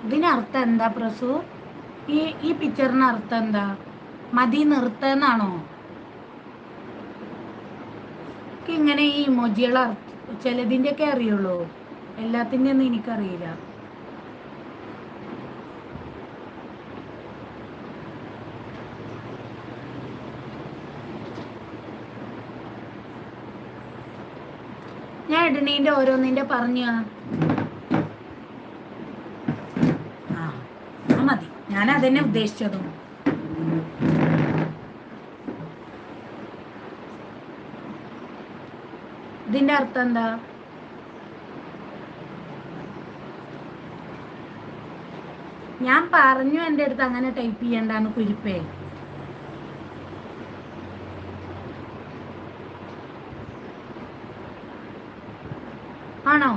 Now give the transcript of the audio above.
ഇതിനർത്ഥം എന്താ പ്രസു? ഈ പിക്ചറിന് അർത്ഥം എന്താ? മതി നിർത്തുന്നാണോ? ഇങ്ങനെ ഈ ഇമോജികളെ ചിലതിൻ്റെ ഒക്കെ അറിയുള്ളൂ, എല്ലാത്തിൻ്റെ ഒന്നും എനിക്കറിയില്ല. ഞാൻ ഇടണീൻ്റെ ഓരോന്നിൻ്റെ പറഞ്ഞ മതി, ഞാൻ അതന്നെ ഉദ്ദേശിച്ചതും. ഇതിന്റെ അർത്ഥം എന്താ? ഞാൻ പറഞ്ഞു എൻ്റെ അടുത്ത് അങ്ങനെ ടൈപ്പ് ചെയ്യണ്ടാന്ന് കുരിപ്പേ. ആണോ?